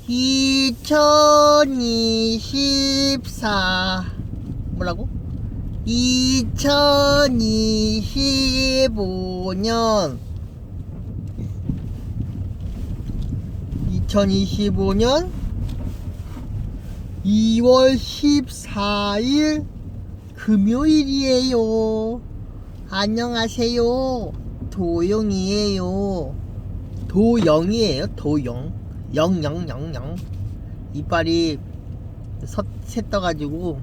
2024 뭐라고? 2025년 2월 14일 금요일이에요. 안녕하세요. 도영이에요. 도영이에요. 도영. 영영영영. 이빨이 새 떠가지고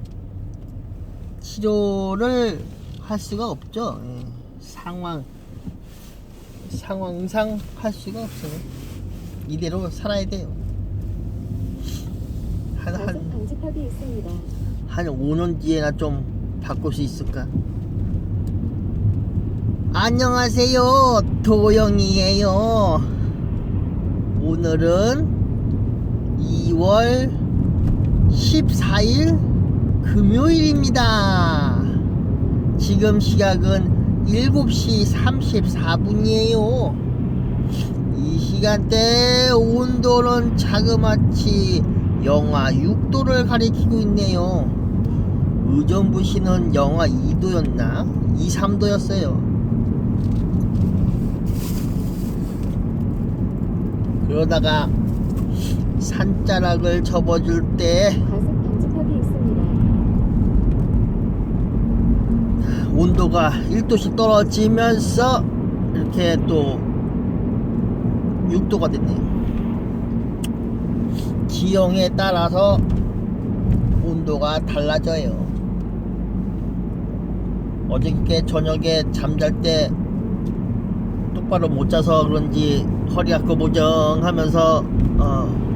치료를 할 수가 없죠. 상황상 할 수가 없어요. 이대로 살아야 돼요. 방지턱이 있습니다. 한 5년 뒤에나 좀 바꿀 수 있을까? 안녕하세요. 도영이에요. 오늘은 2월 14일 금요일입니다. 지금 시각은 7시 34분이에요. 이 시간대 온도는 자그마치 영하 6도를 가리키고 있네요. 의정부시는 영하 2도였나? 2, 3도였어요. 그러다가 산자락을 접어줄 때 과습 방지턱이 있습니다. 온도가 1도씩 떨어지면서 이렇게 또 6도가 됐네요. 지형에 따라서 온도가 달라져요. 어저께 저녁에 잠잘 때 똑바로 못 자서 그런지 허리가 꼬부정하면서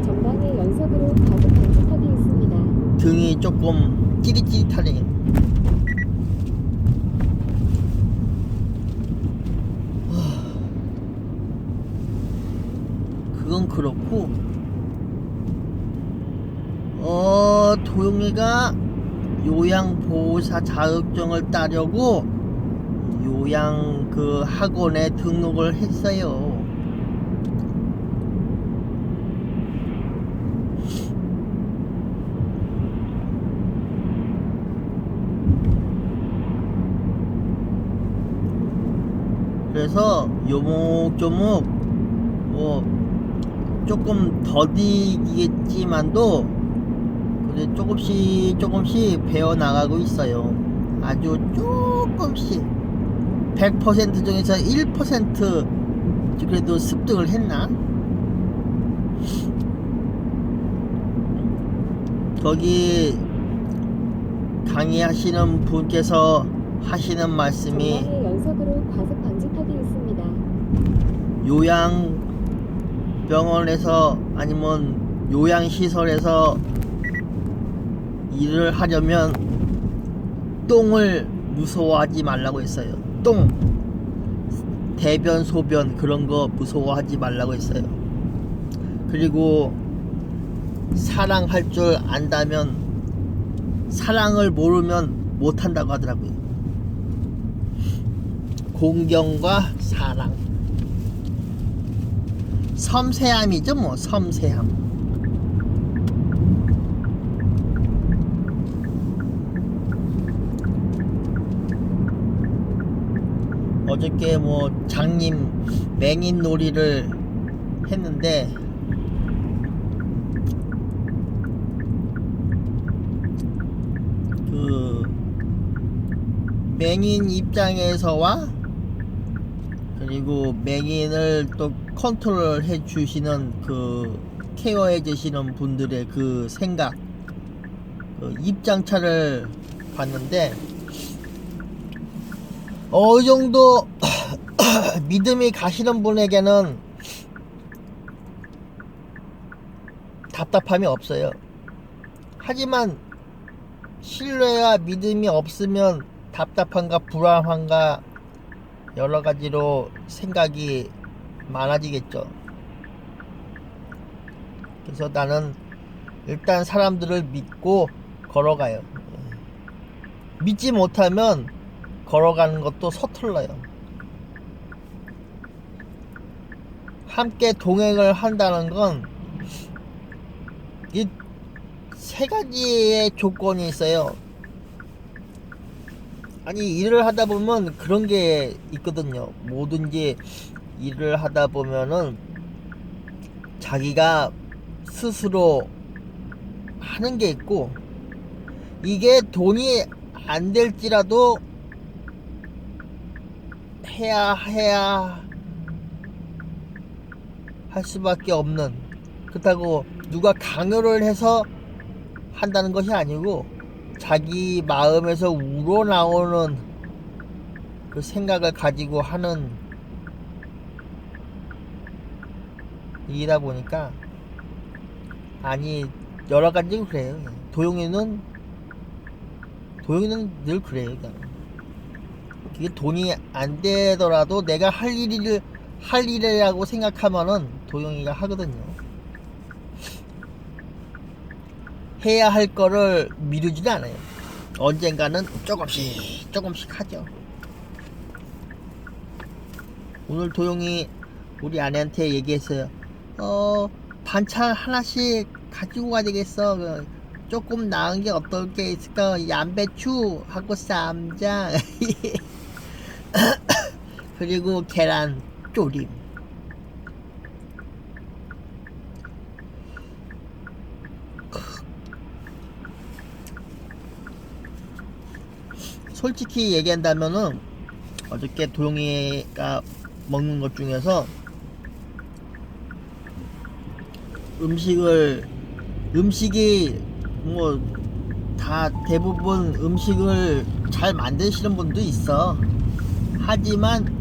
전방에 연석으로 과습 방지턱이 있습니다. 등이 조금 찌릿찌릿하네요. 그건 그렇고 도영이가 요양보호사 자격증을 따려고 요양 그 학원에 등록을 했어요. 그래서 요목조목 뭐 조금 더디겠지만도 그래 조금씩 배워나가고 있어요. 아주 조금씩 100% 중에서 1% 그래도 습득을 했나? 거기 강의하시는 분께서 하시는 말씀이 전방에 연석으로 과습 방지턱이 있습니다. 요양병원에서 아니면 요양시설에서 일을 하려면 똥을 무서워하지 말라고 했어요. 똥, 대변, 소변 그런 거 무서워하지 말라고 했어요. 그리고 사랑할 줄 안다면 사랑을 모르면 못한다고 하더라고요. 공경과 사랑, 섬세함이죠 뭐. 섬세함. 어저께 뭐 장님 맹인 놀이를 했는데 그 맹인 입장에서와 그리고 맹인을 또 컨트롤 해 주시는 그 케어해 주시는 분들의 그 생각, 그 입장차를 봤는데 어느 정도 믿음이 가시는 분에게는 답답함이 없어요. 하지만 신뢰와 믿음이 없으면 답답한가 불안한가 여러 가지로 생각이 많아지겠죠. 그래서 나는 일단 사람들을 믿고 걸어가요. 믿지 못하면 걸어가는 것도 서툴러요. 함께 동행을 한다는 건 이 세 가지의 조건이 있어요. 아니, 일을 하다 보면 그런 게 있거든요. 뭐든지 일을 하다 보면은 자기가 스스로 하는 게 있고, 이게 돈이 안 될지라도 해야 할 수밖에 없는, 그렇다고 누가 강요를 해서 한다는 것이 아니고 자기 마음에서 우러나오는 그 생각을 가지고 하는 일이다 보니까, 아니, 여러 가지로 그래요. 도용이는 늘 그래요. 그냥. 그게 돈이 안 되더라도 내가 할 일이라고 생각하면은 도용이가 하거든요. 해야 할 거를 미루지는 않아요. 언젠가는 조금씩 하죠. 오늘 도용이 우리 아내한테 얘기했어요. 반찬 하나씩 가지고 가야 되겠어. 조금 나은 게 어떨 게 있을까? 양배추 하고 쌈장 그리고 계란 조림. 솔직히 얘기한다면은 어저께 도용이가 먹는 것 중에서 음식이 뭐 다 대부분 음식을 잘 만드시는 분도 있어. 하지만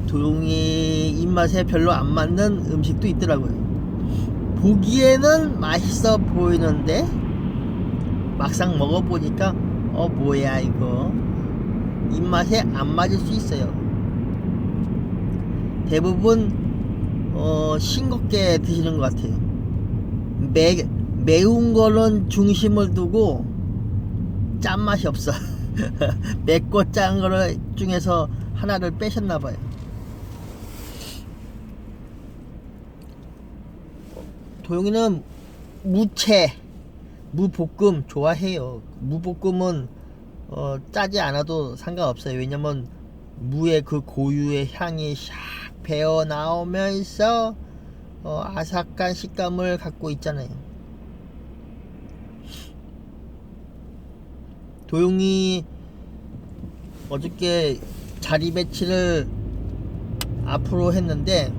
도용이 입맛에 별로 안 맞는 음식도 있더라고요. 보기에는 맛있어 보이는데 막상 먹어보니까 뭐야 이거, 입맛에 안 맞을 수 있어요. 대부분 싱겁게 드시는 것 같아요. 매운 거는 중심을 두고 짠맛이 없어. 맵고 짠 거를 중에서 하나를 빼셨나봐요. 도용이는 무볶음 좋아해요. 무볶음은 짜지 않아도 상관없어요. 왜냐면 무의 그 고유의 향이 샥 배어 나오면서 아삭한 식감을 갖고 있잖아요. 도용이 어저께 자리 배치를 앞으로 했는데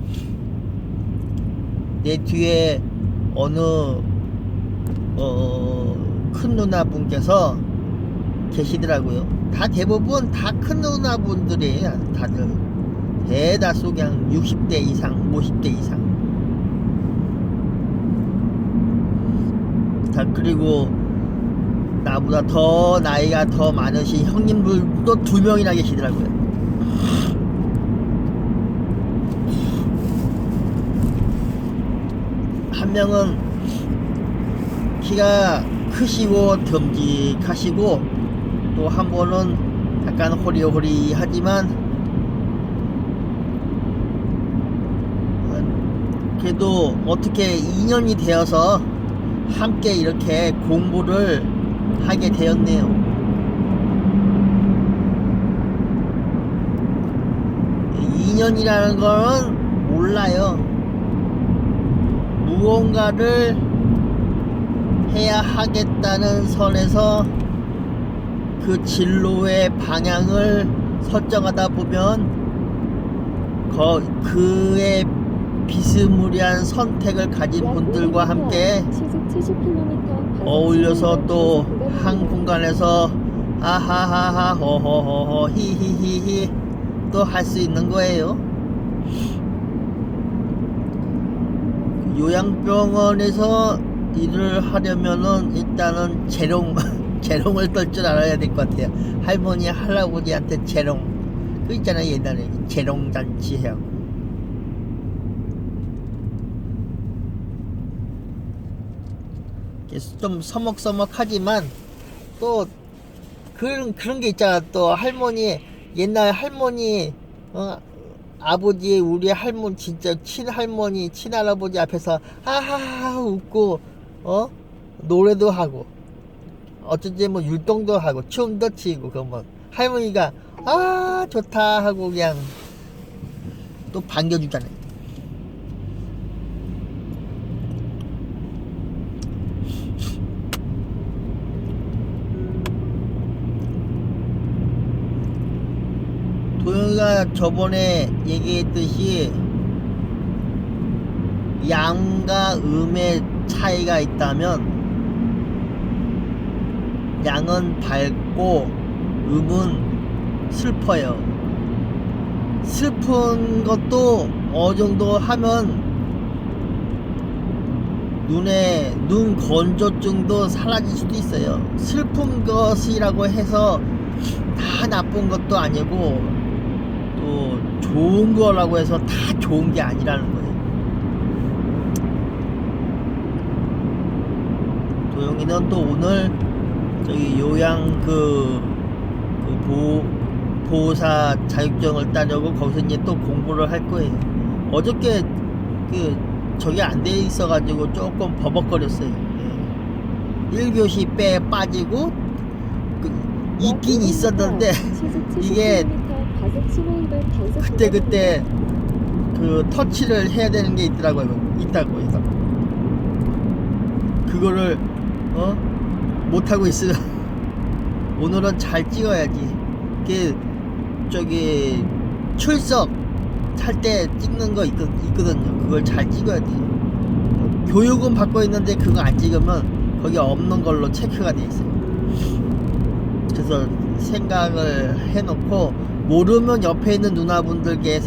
내 뒤에 어느 큰 누나분께서 계시더라고요. 대부분 다 큰 누나분들이에요. 다들 대다수 그냥 60대 이상 50대 이상. 그리고 나보다 더 나이가 더 많으신 형님들도 2명이나 계시더라고요. 한 명은 키가 크시고 듬직하시고, 또 한 번은 약간 호리호리하지만 그래도 어떻게 인연이 되어서 함께 이렇게 공부를 하게 되었네요. 인연이라는 거는 몰라요. 무언가를 해야 하겠다는 선에서 그 진로의 방향을 설정하다 보면 그의 비스무리한 선택을 가진 분들과 함께 어울려서 또 한 공간에서 아하하하 호호호호 히히히히 또 할 수 있는 거예요. 요양병원에서 일을 하려면은 일단은 재롱을 떨 줄 알아야 될 것 같아요. 할머니 할아버지한테 재롱, 그 있잖아요, 옛날에 재롱잔치 해요. 좀 서먹서먹하지만 또 그런 게 있잖아. 또 할머니, 옛날 할머니 아버지 우리 할머니 진짜 친할머니 친할아버지 앞에서 하하하 웃고 노래도 하고 어쩐지 뭐 율동도 하고 춤도 추고 그러면 할머니가 아 좋다 하고 그냥 또 반겨주잖아요. 도영이가 저번에 얘기했듯이 양과 음의 차이가 있다면 양은 밝고 음은 슬퍼요. 슬픈 것도 어느 정도 하면 눈 건조증도 사라질 수도 있어요. 슬픈 것이라고 해서 다 나쁜 것도 아니고 또 좋은 거라고 해서 다 좋은 게 아니라는 거예요. 도영이는 또 오늘 저기 요양 보호사 자격증을 따려고 거기서 이제 또 공부를 할 거예요. 어저께 저게 안 돼 있어가지고 조금 버벅거렸어요. 1교시 빼 빠지고 있긴 있었는데 이게 그때 터치를 해야 되는 게 있다고 해서 그거를 못하고 있으면 오늘은 잘 찍어야지. 저기 출석 할 때 찍는 거 있거든요. 그걸 잘 찍어야 돼. 교육은 받고 있는데 그거 안 찍으면 거기 없는 걸로 체크가 돼 있어요. 그래서 생각을 해놓고 모르면 옆에 있는 누나분들에게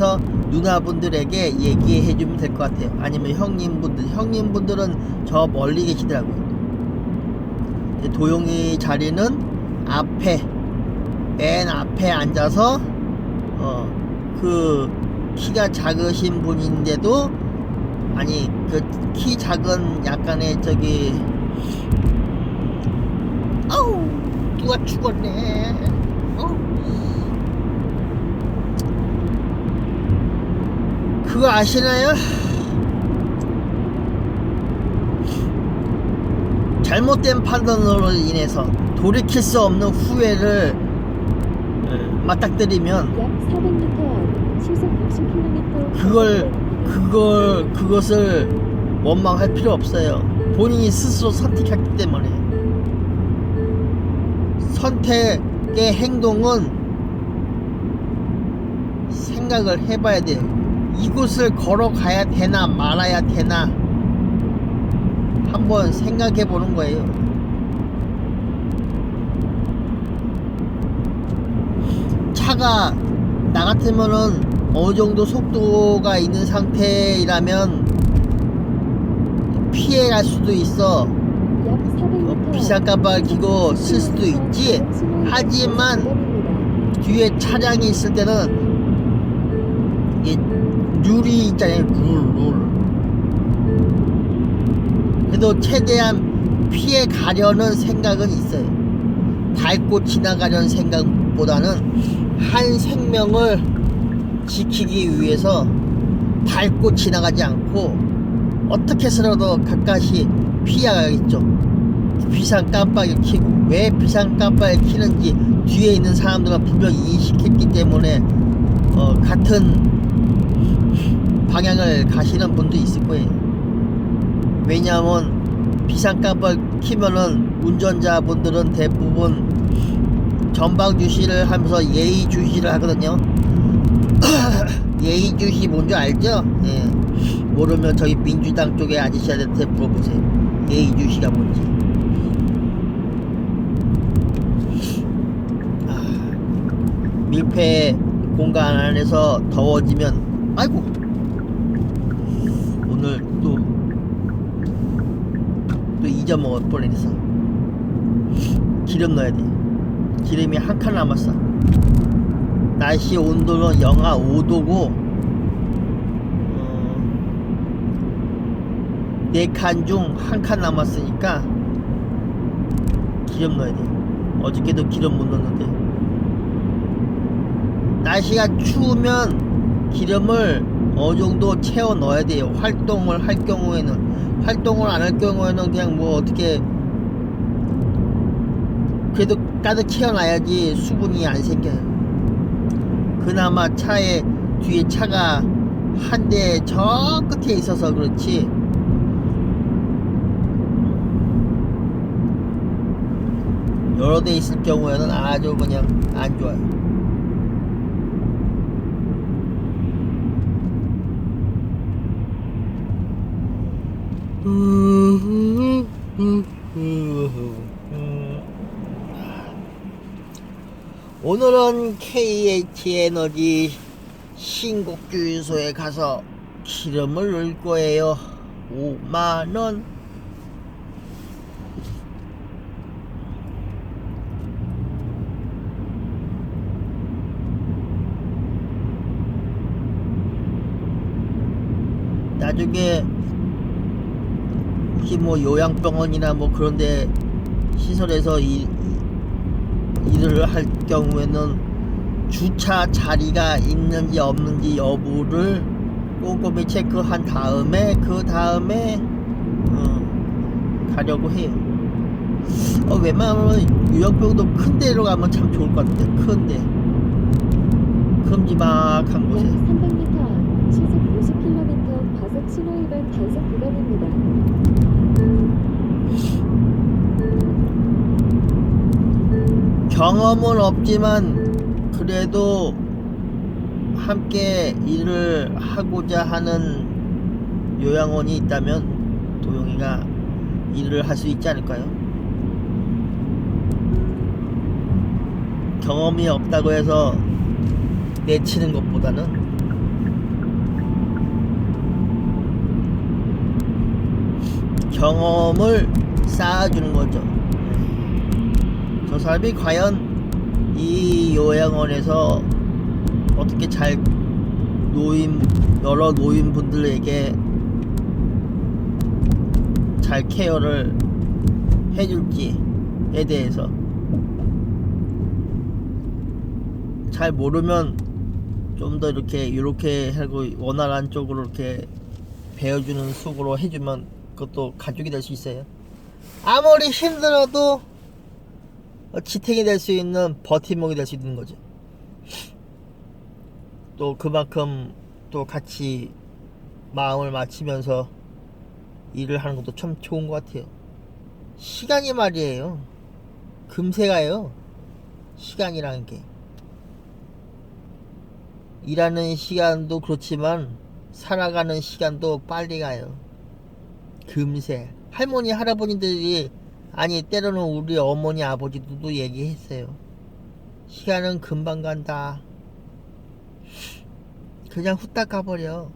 얘기해 주면 될 것 같아요. 아니면 형님분들은 저 멀리 계시더라고요. 도용이 자리는 맨 앞에 앉아서 키가 작으신 분인데도 키 작은 약간의 아우 누가 죽었네. 그거 아시나요? 잘못된 판단으로 인해서 돌이킬 수 없는 후회를 맞닥뜨리면 약 400m 앞 시속 60km 그것을 원망할 필요 없어요. 본인이 스스로 선택했기 때문에. 선택의 행동은 생각을 해봐야 돼요. 이곳을 걸어가야 되나 말아야 되나 한번 생각해 보는 거예요. 차가 나 같으면은 어느 정도 속도가 있는 상태라면 피해갈 수도 있어. 약 400m 비싼 깜빡을 켜고 쓸 수도 있지. 하지만 뒤에 차량이 있을 때는 이게 룰이 있잖아요. 룰. 그래도 최대한 피해 가려는 생각은 있어요. 밟고 지나가려는 생각보다는 한 생명을 지키기 위해서 밟고 지나가지 않고 어떻게 해서라도 가까이 피해가겠죠. 비상 깜빡이를 켜고, 왜 비상 깜빡이를 켜는지 뒤에 있는 사람들은 분명히 인식했기 때문에 같은 방향을 가시는 분도 있을 거예요. 왜냐하면 비상 깜빡이 켜면은 운전자분들은 대부분 전방주시를 하면서 예의주시를 하거든요. 예의주시 뭔지 알죠? 예. 모르면 저희 민주당 쪽의 아저씨한테 물어보세요. 예의주시가 뭔지. 밀폐 공간 안에서 더워지면 아이고 오늘 또 잊어먹을 뻔했어. 기름 넣어야 돼. 기름이 한 칸 남았어. 날씨 온도는 영하 5도고 4칸 중 1칸 남았으니까 기름 넣어야 돼. 어저께도 기름 못 넣었는데. 날씨가 추우면 기름을 어느 정도 채워 넣어야 돼요. 활동을 할 경우에는. 활동을 안 할 경우에는 그냥 뭐 어떻게 그래도 가득 채워놔야지 수분이 안 생겨요. 그나마 차에 뒤에 차가 한 대 저 끝에 있어서 그렇지 여러 대 있을 경우에는 아주 그냥 안 좋아요. 오늘은 KH에너지 신곡주유소에 가서 기름을 넣을 거예요. 5만원. 나중에 혹시 뭐 요양병원이나 뭐 그런데 시설에서 일을 할 경우에는 주차 자리가 있는지 없는지 여부를 꼼꼼히 체크한 다음에 그 다음에 가려고 해요. 웬만하면 요양병원도 큰 데로 가면 참 좋을 것 같은데 큰데 큼지막한 약 곳에 300m 앞 시속 50km 과속 신호위반 단속 구간입니다. 경험은 없지만 그래도 함께 일을 하고자 하는 요양원이 있다면 도영이가 일을 할 수 있지 않을까요? 경험이 없다고 해서 내치는 것보다는 경험을 쌓아주는 거죠. 저 사람이 과연 이 요양원에서 어떻게 잘 여러 노인분들에게 잘 케어를 해줄지에 대해서 잘 모르면 좀 더 이렇게 하고 원활한 쪽으로 이렇게 배워주는 속으로 해주면 그것도 가족이 될 수 있어요. 아무리 힘들어도 지탱이 될 수 있는 버팀목이 될 수 있는 거죠. 또 그만큼 또 같이 마음을 맞추면서 일을 하는 것도 참 좋은 것 같아요. 시간이 말이에요. 금세 가요. 시간이라는 게. 일하는 시간도 그렇지만 살아가는 시간도 빨리 가요. 금세. 할머니 할아버지들이 아니 때로는 우리 어머니 아버지들도 얘기했어요. 시간은 금방 간다. 그냥 후딱 가버려.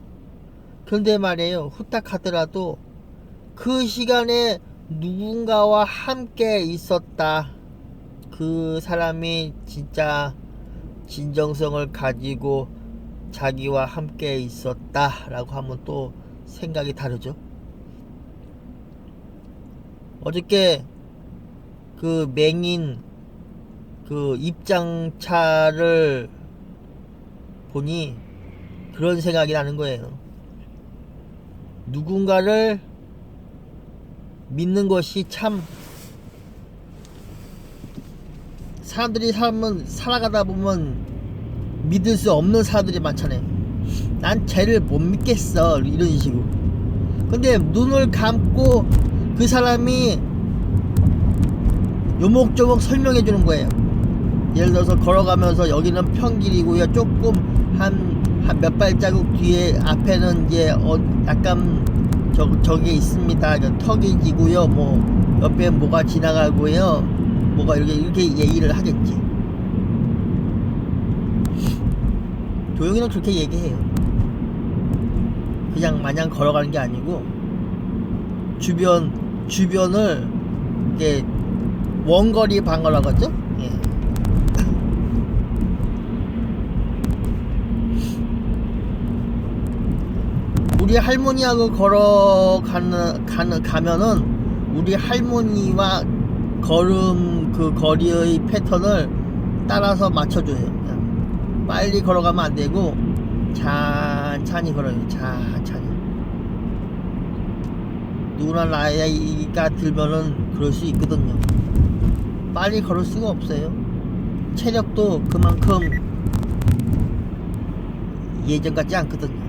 그런데 말이에요. 후딱 가더라도 그 시간에 누군가와 함께 있었다. 그 사람이 진짜 진정성을 가지고 자기와 함께 있었다 라고 하면 또 생각이 다르죠. 어저께 그 맹인 그 입장차를 보니 그런 생각이 나는 거예요. 누군가를 믿는 것이 참 사람들이 살아가다 보면 믿을 수 없는 사람들이 많잖아요. 난 쟤를 못 믿겠어 이런 식으로. 근데 눈을 감고 그 사람이 요목조목 설명해 주는 거예요. 예를 들어서 걸어가면서 여기는 평길이고요. 조금 한 몇 발자국 뒤에 앞에는 이제 약간 저게 있습니다. 턱이 지고요. 뭐 옆에 뭐가 지나가고요. 뭐가 이렇게 얘기를 하겠지. 도영이는 그렇게 얘기해요. 그냥 마냥 걸어가는 게 아니고 주변을 이렇게 원거리 방어라고 하죠. 예. 우리 할머니하고 가면은 우리 할머니와 걸음 그 거리의 패턴을 따라서 맞춰줘요. 그냥 빨리 걸어가면 안 되고 천천히 걸어요. 천천히. 누구나 나이가 들면은 그럴 수 있거든요. 빨리 걸을 수가 없어요. 체력도 그만큼 예전 같지 않거든요.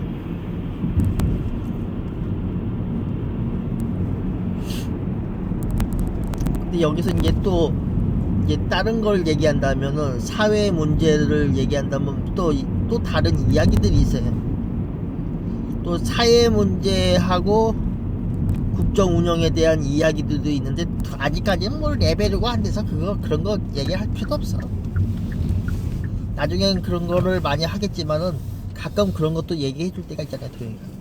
근데 여기서 이제 다른 걸 얘기한다면은, 사회 문제를 얘기한다면 또 다른 이야기들이 있어요. 또 사회 문제하고 국정 운영에 대한 이야기들도 있는데, 아직까지는 뭐 레벨이고 안 돼서 그런 거 얘기할 필요도 없어. 나중엔 그런 거를 많이 하겠지만은 가끔 그런 것도 얘기해 줄 때가 있잖아요, 도영이가.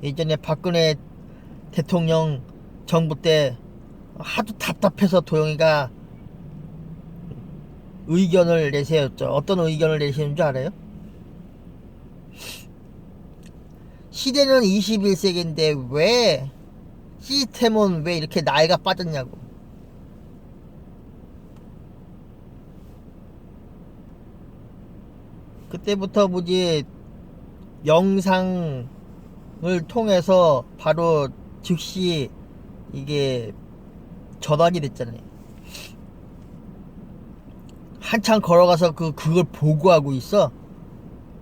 예전에 박근혜 대통령 정부 때 하도 답답해서 도영이가 의견을 내세웠죠. 어떤 의견을 내시는 줄 알아요? 시대는 21세기인데 왜 시스템은 왜 이렇게 나이가 빠졌냐고. 그때부터 뭐지, 영상을 통해서 바로 즉시 이게 전환이 됐잖아요. 한참 걸어가서 그걸 보고하고 있어.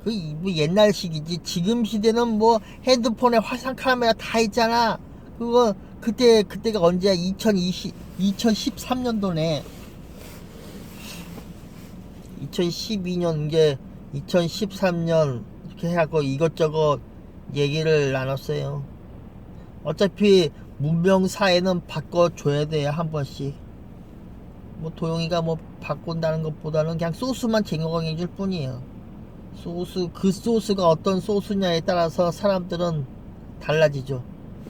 뭐 옛날식이지. 지금 시대는 뭐 핸드폰에 화상 카메라 다 있잖아. 그때가 언제야? 2013년도네. 2012년, 이제 2013년 이렇게 해갖고 이것저것 얘기를 나눴어요. 어차피 문명 사회는 바꿔줘야 돼요, 한 번씩. 뭐 도영이가 뭐 바꾼다는 것보다는 그냥 소스만 제공해 줄 뿐이에요. 그 소스가 어떤 소스냐에 따라서 사람들은 달라지죠.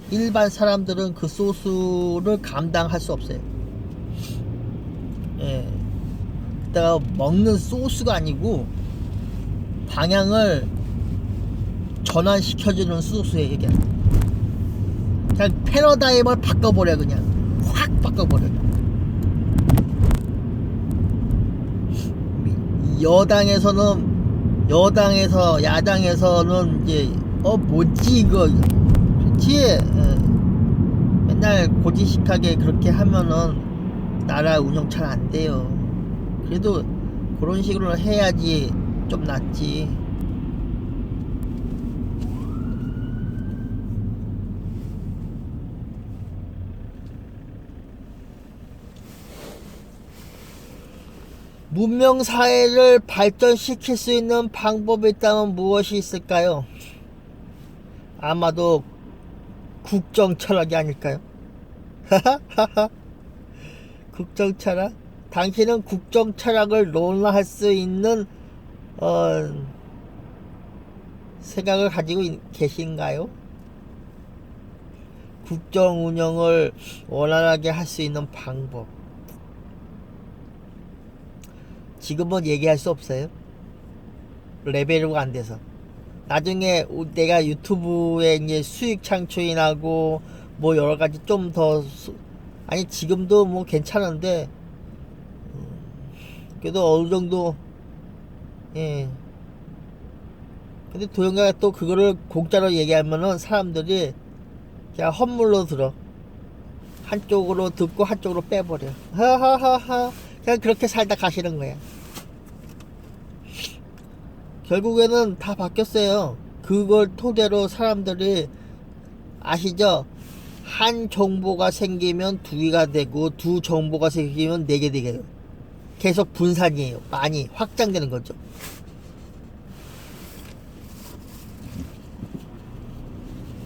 일반 사람들은 그 소스를 감당할 수 없어요. 예. 그때가 먹는 소스가 아니고 방향을 전환시켜주는 소스예요, 이게. 그냥 패러다임을 바꿔버려, 그냥. 확 바꿔버려. 야당에서는 이제 뭐지 이거, 그렇지? 예. 맨날 고지식하게 그렇게 하면은 나라 운영 잘 안 돼요. 그래도 그런 식으로 해야지 좀 낫지. 문명 사회를 발전시킬 수 있는 방법이 있다면 무엇이 있을까요? 아마도 국정 철학이 아닐까요? 국정 철학? 당신은 국정 철학을 논할 수 있는 생각을 가지고 계신가요? 국정 운영을 원활하게 할 수 있는 방법. 지금은 얘기할 수 없어요. 레벨이 안 돼서. 나중에 내가 유튜브에 이제 수익 창출이 나고 뭐 여러 가지 좀 더 아니 지금도 뭐 괜찮은데 그래도 어느 정도. 예. 근데 도영이가 또 그거를 공짜로 얘기하면은 사람들이 그냥 헛물로 들어. 한쪽으로 듣고 한쪽으로 빼버려. 하하하하. 그냥 그렇게 살다 가시는 거야. 결국에는 다 바뀌었어요. 그걸 토대로 사람들이, 아시죠? 한 정보가 생기면 두 개가 되고, 두 정보가 생기면 네 개 되게, 계속 분산이에요. 많이 확장되는 거죠.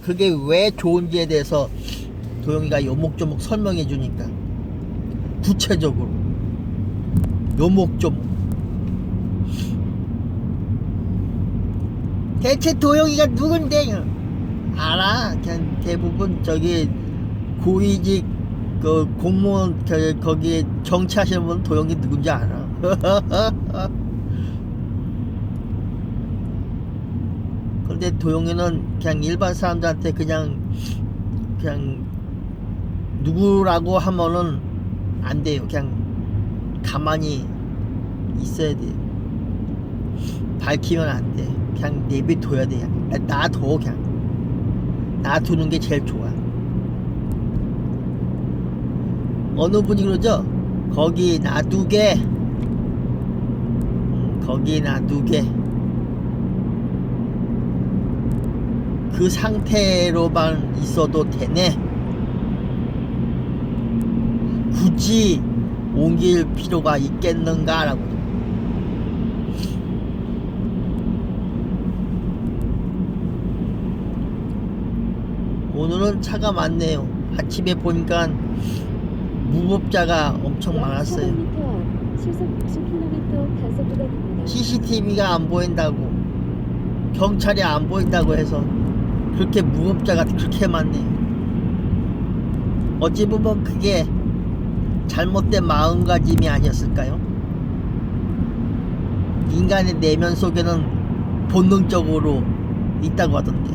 그게 왜 좋은지에 대해서 도영이가 요목조목 설명해 주니까, 구체적으로 요목조목. 대체 도영이가 누군데? 알아. 그냥 대부분 저기 고위직 그 공무원 거기 정치하시는 분 도영이 누군지 알아. 근데 도영이는 그냥 일반 사람들한테 그냥 누구라고 하면은 안 돼요. 그냥 가만히 있어야 돼. 밝히면 안 돼. 그냥 내비둬야 돼. 그냥 놔둬. 그냥 놔두는 게 제일 좋아. 어느 분이 그러죠? 거기 놔두게. 거기 놔두게. 그 상태로만 있어도 되네. 굳이 옮길 필요가 있겠는가라고. 오늘은 차가 많네요. 아침에 보니까 무법자가 엄청 많았어요. 400m 앞 시속 60km 단속 구간입니다. CCTV가 안 보인다고, 경찰이 안 보인다고 해서 그렇게 무법자가 그렇게 많네요. 어찌 보면 그게 잘못된 마음가짐이 아니었을까요? 인간의 내면 속에는 본능적으로 있다고 하던데.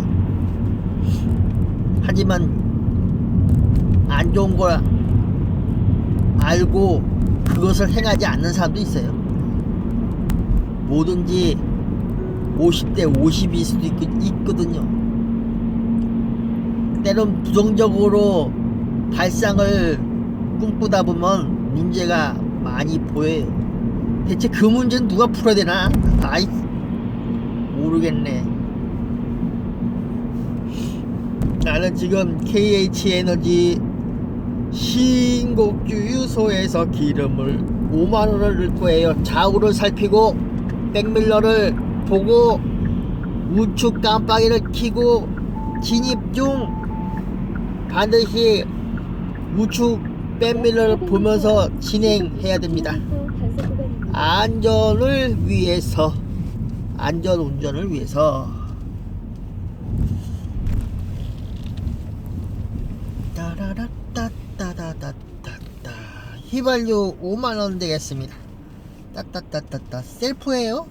하지만 안 좋은 걸 알고 그것을 행하지 않는 사람도 있어요. 뭐든지 50대 50일 수도 있거든요. 때론 부정적으로 발상을 꿈꾸다 보면 문제가 많이 보여요. 대체 그 문제는 누가 풀어야 되나? 아이, 모르겠네. 나는 지금 KH에너지 신곡주유소에서 기름을 5만원을 넣을 거예요. 좌우를 살피고 백밀러를 보고 우측 깜빡이를 켜고 진입 중 반드시 우측 백밀러를 보면서 진행해야 됩니다. 안전을 위해서, 안전 운전을 위해서. 따라라따따다따따 휘발유 5만원 되겠습니다. 따따따따따 셀프예요?